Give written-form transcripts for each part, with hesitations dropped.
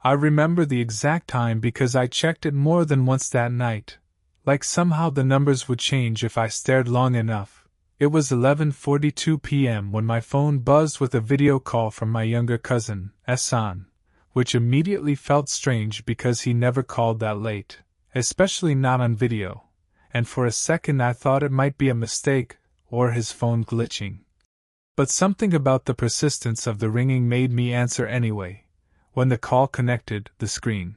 I remember the exact time because I checked it more than once that night. Like somehow the numbers would change if I stared long enough. It was 11:42 p.m. when my phone buzzed with a video call from my younger cousin, Ehsan, which immediately felt strange because he never called that late, especially not on video, and for a second I thought it might be a mistake or his phone glitching. But something about the persistence of the ringing made me answer anyway. When the call connected, the screen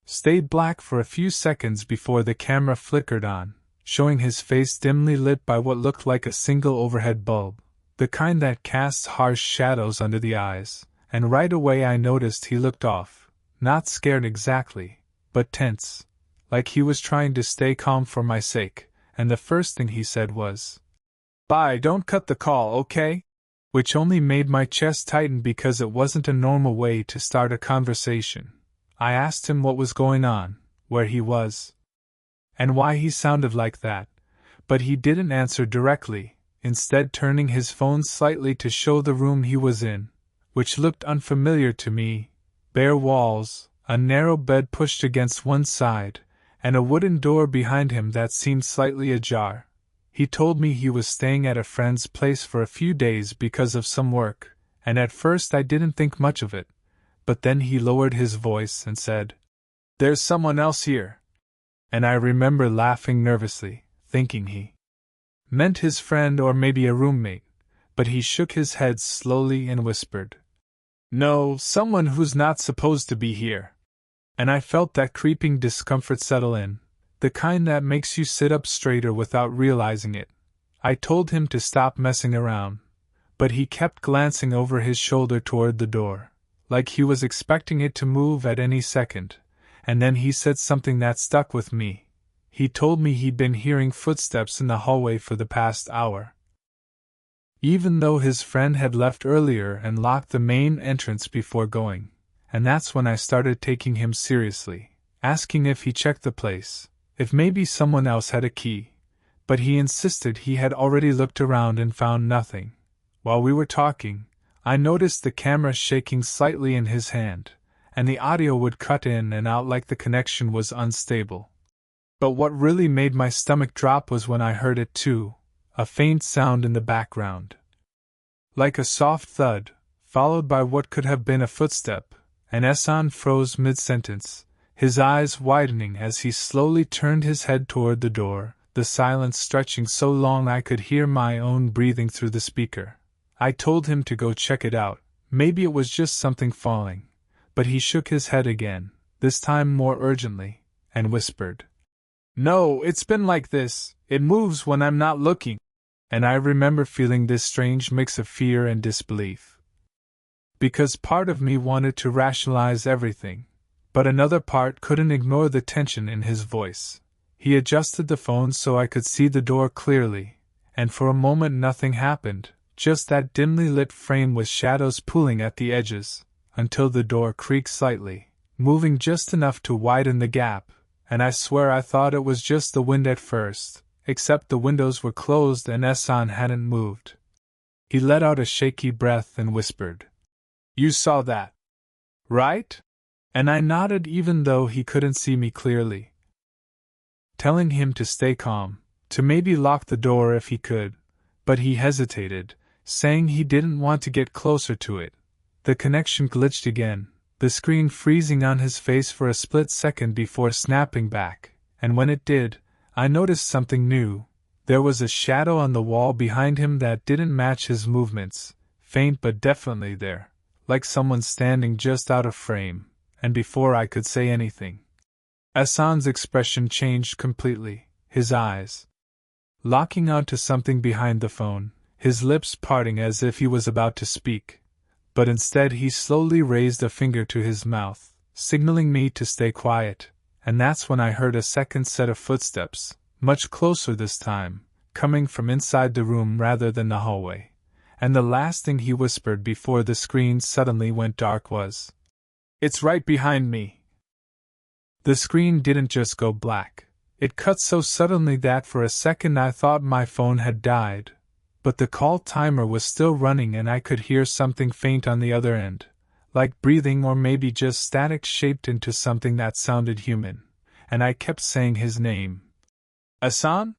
stayed black for a few seconds before the camera flickered on, showing his face dimly lit by what looked like a single overhead bulb, the kind that casts harsh shadows under the eyes, and right away I noticed he looked off, not scared exactly, but tense, like he was trying to stay calm for my sake, and the first thing he said was, "Bye, don't cut the call, okay?" Which only made my chest tighten because it wasn't a normal way to start a conversation. I asked him what was going on, where he was, and why he sounded like that, but he didn't answer directly, instead turning his phone slightly to show the room he was in, which looked unfamiliar to me: bare walls, a narrow bed pushed against one side, and a wooden door behind him that seemed slightly ajar. He told me he was staying at a friend's place for a few days because of some work, and at first I didn't think much of it, but then he lowered his voice and said, "There's someone else here." And I remember laughing nervously, thinking he meant his friend or maybe a roommate, but he shook his head slowly and whispered, "No, someone who's not supposed to be here." And I felt that creeping discomfort settle in, the kind that makes you sit up straighter without realizing it. I told him to stop messing around, but he kept glancing over his shoulder toward the door, like he was expecting it to move at any second, and then he said something that stuck with me. He told me he'd been hearing footsteps in the hallway for the past hour, even though his friend had left earlier and locked the main entrance before going, and that's when I started taking him seriously, asking if he checked the place, if maybe someone else had a key, but he insisted he had already looked around and found nothing. While we were talking, I noticed the camera shaking slightly in his hand, and the audio would cut in and out like the connection was unstable. But what really made my stomach drop was when I heard it too, a faint sound in the background, like a soft thud, followed by what could have been a footstep, and Ehsan froze mid-sentence, his eyes widening as he slowly turned his head toward the door, the silence stretching so long I could hear my own breathing through the speaker. I told him to go check it out, maybe it was just something falling, but he shook his head again, this time more urgently, and whispered, "No, it's been like this, it moves when I'm not looking." And I remember feeling this strange mix of fear and disbelief, because part of me wanted to rationalize everything, but another part couldn't ignore the tension in his voice. He adjusted the phone so I could see the door clearly, and for a moment nothing happened, just that dimly lit frame with shadows pooling at the edges, until the door creaked slightly, moving just enough to widen the gap, and I swear I thought it was just the wind at first, except the windows were closed and Ehsan hadn't moved. He let out a shaky breath and whispered, "You saw that, right?" And I nodded even though he couldn't see me clearly, telling him to stay calm, to maybe lock the door if he could, but he hesitated, saying he didn't want to get closer to it. The connection glitched again, the screen freezing on his face for a split second before snapping back, and when it did, I noticed something new. There was a shadow on the wall behind him that didn't match his movements, faint but definitely there, like someone standing just out of frame. And before I could say anything, Ehsan's expression changed completely, his eyes locking onto something behind the phone, his lips parting as if he was about to speak, but instead he slowly raised a finger to his mouth, signaling me to stay quiet, and that's when I heard a second set of footsteps, much closer this time, coming from inside the room rather than the hallway, and the last thing he whispered before the screen suddenly went dark was, "It's right behind me." The screen didn't just go black. It cut so suddenly that for a second I thought my phone had died, but the call timer was still running and I could hear something faint on the other end, like breathing or maybe just static shaped into something that sounded human, and I kept saying his name. Asan?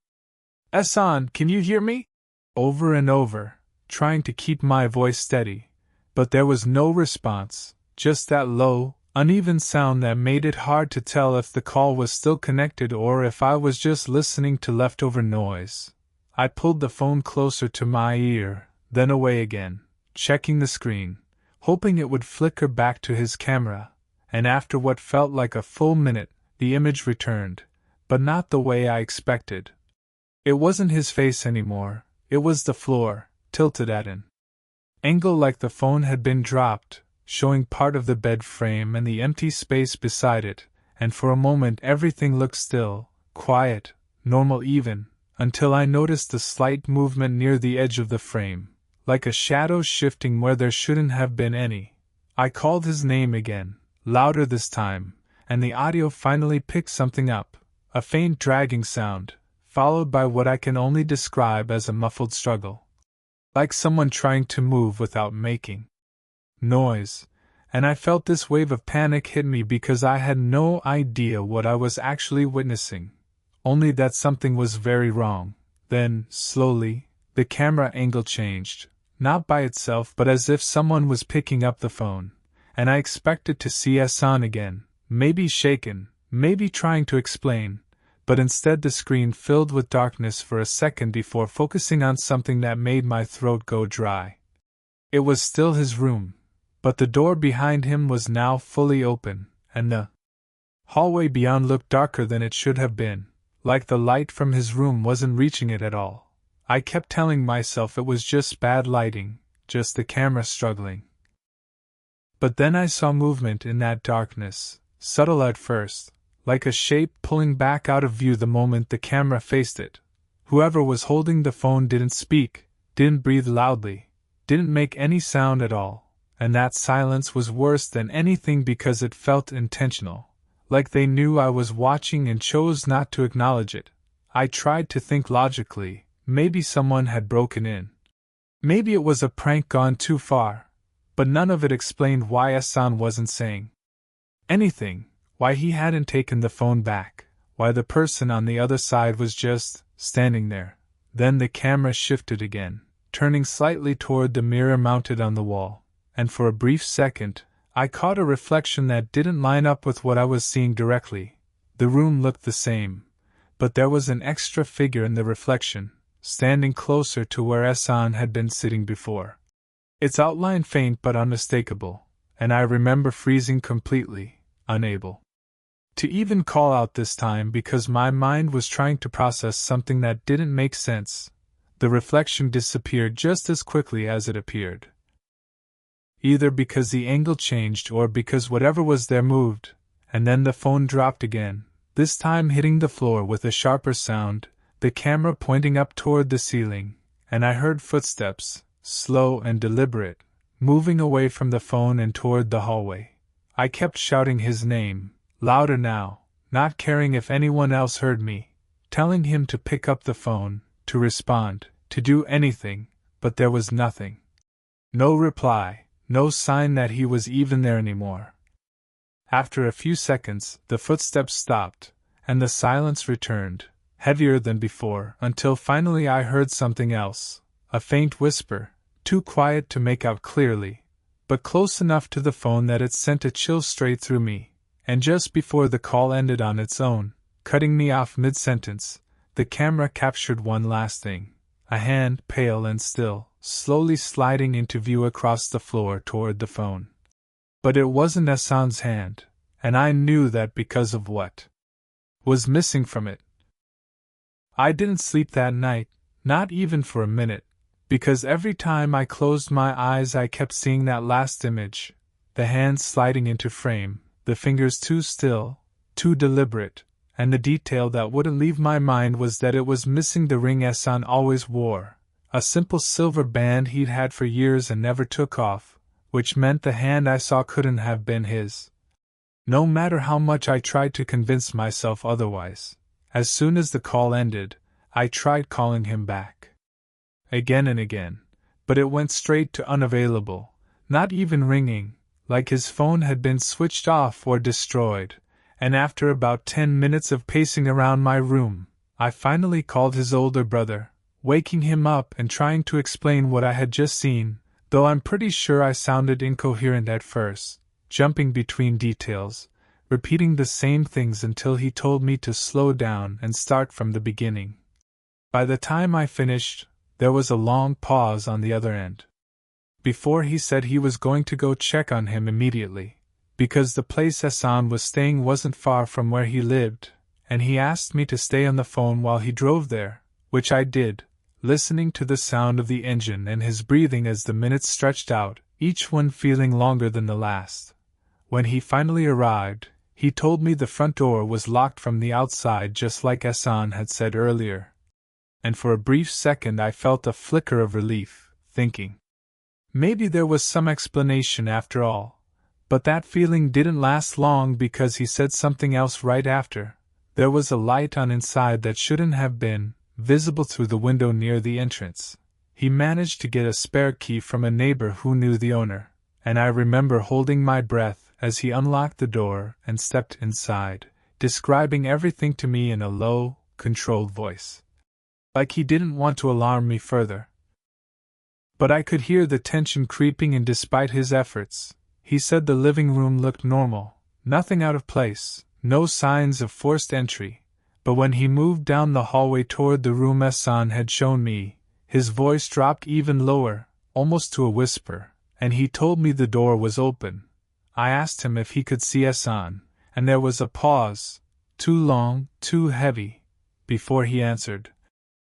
Asan, can you hear me? Over and over, trying to keep my voice steady, but there was no response, just that low, uneven sound that made it hard to tell if the call was still connected or if I was just listening to leftover noise. I pulled the phone closer to my ear, then away again, checking the screen, hoping it would flicker back to his camera, and after what felt like a full minute, the image returned, but not the way I expected. It wasn't his face anymore, it was the floor, tilted at an angle like the phone had been dropped, showing part of the bed frame and the empty space beside it, and for a moment everything looked still, quiet, normal even, until I noticed a slight movement near the edge of the frame, like a shadow shifting where there shouldn't have been any. I called his name again, louder this time, and the audio finally picked something up, a faint dragging sound, followed by what I can only describe as a muffled struggle. Like someone trying to move without making noise, and I felt this wave of panic hit me because I had no idea what I was actually witnessing, only that something was very wrong. Then, slowly, the camera angle changed, not by itself but as if someone was picking up the phone, and I expected to see Hassan again, maybe shaken, maybe trying to explain, but instead the screen filled with darkness for a second before focusing on something that made my throat go dry. It was still his room, but the door behind him was now fully open, and the hallway beyond looked darker than it should have been, like the light from his room wasn't reaching it at all. I kept telling myself it was just bad lighting, just the camera struggling. But then I saw movement in that darkness, subtle at first, like a shape pulling back out of view the moment the camera faced it. Whoever was holding the phone didn't speak, didn't breathe loudly, didn't make any sound at all, and that silence was worse than anything because it felt intentional, like they knew I was watching and chose not to acknowledge it. I tried to think logically, maybe someone had broken in. Maybe it was a prank gone too far, but none of it explained why Hassan wasn't saying anything, why he hadn't taken the phone back, why the person on the other side was just standing there. Then the camera shifted again, turning slightly toward the mirror mounted on the wall, and for a brief second, I caught a reflection that didn't line up with what I was seeing directly. The room looked the same, but there was an extra figure in the reflection, standing closer to where Hassan had been sitting before. Its outline faint but unmistakable, and I remember freezing completely, unable to even call out this time because my mind was trying to process something that didn't make sense. The reflection disappeared just as quickly as it appeared. Either because the angle changed or because whatever was there moved, and then the phone dropped again, this time hitting the floor with a sharper sound, the camera pointing up toward the ceiling, and I heard footsteps, slow and deliberate, moving away from the phone and toward the hallway. I kept shouting his name, louder now, not caring if anyone else heard me, telling him to pick up the phone, to respond, to do anything, but there was nothing. No reply, no sign that he was even there anymore. After a few seconds, the footsteps stopped, and the silence returned, heavier than before, until finally I heard something else, a faint whisper, too quiet to make out clearly, but close enough to the phone that it sent a chill straight through me. And just before the call ended on its own, cutting me off mid-sentence, the camera captured one last thing, a hand, pale and still, slowly sliding into view across the floor toward the phone. But it wasn't Hassan's hand, and I knew that because of what was missing from it. I didn't sleep that night, not even for a minute, because every time I closed my eyes I kept seeing that last image, the hand sliding into frame, the fingers too still, too deliberate, and the detail that wouldn't leave my mind was that it was missing the ring Hassan always wore, a simple silver band he'd had for years and never took off, which meant the hand I saw couldn't have been his. No matter how much I tried to convince myself otherwise, as soon as the call ended, I tried calling him back. Again and again, but it went straight to unavailable, not even ringing, like his phone had been switched off or destroyed, and after about 10 minutes of pacing around my room, I finally called his older brother, waking him up and trying to explain what I had just seen, though I'm pretty sure I sounded incoherent at first, jumping between details, repeating the same things until he told me to slow down and start from the beginning. By the time I finished, there was a long pause on the other end. Before he said he was going to go check on him immediately, because the place Hassan was staying wasn't far from where he lived, and he asked me to stay on the phone while he drove there, which I did, listening to the sound of the engine and his breathing as the minutes stretched out, each one feeling longer than the last. When he finally arrived, he told me the front door was locked from the outside just like Hassan had said earlier. And for a brief second I felt a flicker of relief, thinking, maybe there was some explanation after all. But that feeling didn't last long because he said something else right after. There was a light on inside that shouldn't have been visible through the window near the entrance. He managed to get a spare key from a neighbor who knew the owner, and I remember holding my breath as he unlocked the door and stepped inside, describing everything to me in a low, controlled voice. Like he didn't want to alarm me further. But I could hear the tension creeping in despite his efforts. He said the living room looked normal, nothing out of place, no signs of forced entry. But when he moved down the hallway toward the room Hassan had shown me, his voice dropped even lower, almost to a whisper, and he told me the door was open. I asked him if he could see Hassan, and there was a pause, too long, too heavy, before he answered,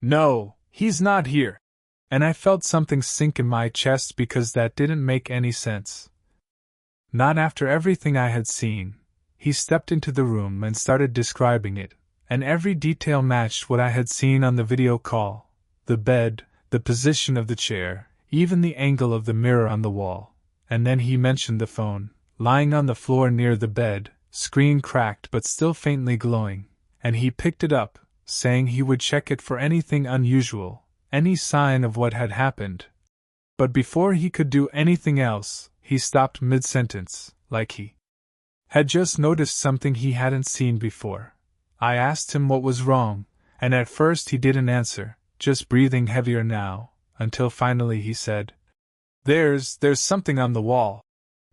"No, he's not here." And I felt something sink in my chest because that didn't make any sense. Not after everything I had seen. He stepped into the room and started describing it, and every detail matched what I had seen on the video call. The bed, the position of the chair, even the angle of the mirror on the wall. And then he mentioned the phone, lying on the floor near the bed, screen cracked but still faintly glowing, and he picked it up, saying he would check it for anything unusual, any sign of what had happened. But before he could do anything else, he stopped mid-sentence, like he had just noticed something he hadn't seen before. I asked him what was wrong, and at first he didn't answer, just breathing heavier now, until finally he said, There's something on the wall."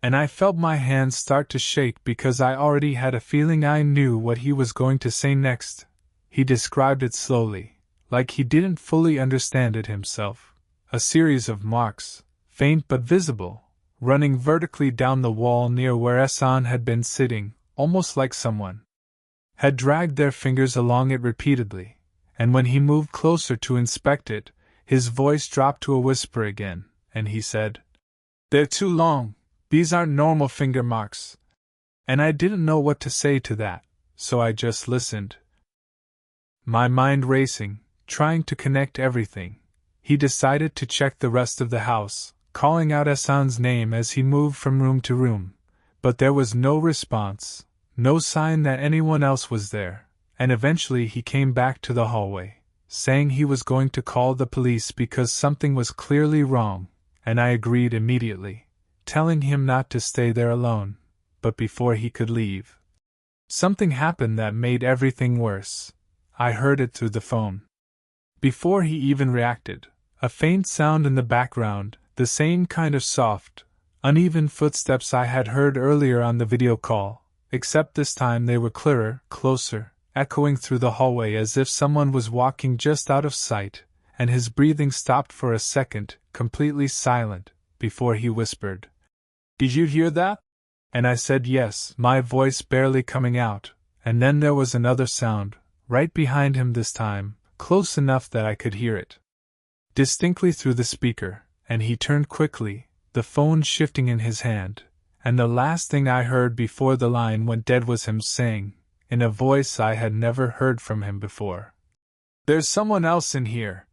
And I felt my hands start to shake because I already had a feeling I knew what he was going to say next. He described it slowly, like he didn't fully understand it himself. A series of marks, faint but visible, running vertically down the wall near where Hassan had been sitting, almost like someone had dragged their fingers along it repeatedly, and when he moved closer to inspect it, his voice dropped to a whisper again, and he said, "They're too long, these aren't normal finger marks." And I didn't know what to say to that, so I just listened. My mind racing, trying to connect everything. He decided to check the rest of the house, calling out Hassan's name as he moved from room to room, but there was no response, no sign that anyone else was there, and eventually he came back to the hallway, saying he was going to call the police because something was clearly wrong, and I agreed immediately, telling him not to stay there alone. But before he could leave, something happened that made everything worse. I heard it through the phone. Before he even reacted, a faint sound in the background, the same kind of soft, uneven footsteps I had heard earlier on the video call, except this time they were clearer, closer, echoing through the hallway as if someone was walking just out of sight, and his breathing stopped for a second, completely silent, before he whispered, "Did you hear that?" And I said yes, my voice barely coming out, and then there was another sound, right behind him this time, close enough that I could hear it distinctly through the speaker, and he turned quickly, the phone shifting in his hand, and the last thing I heard before the line went dead was him saying, in a voice I had never heard from him before, "There's someone else in here."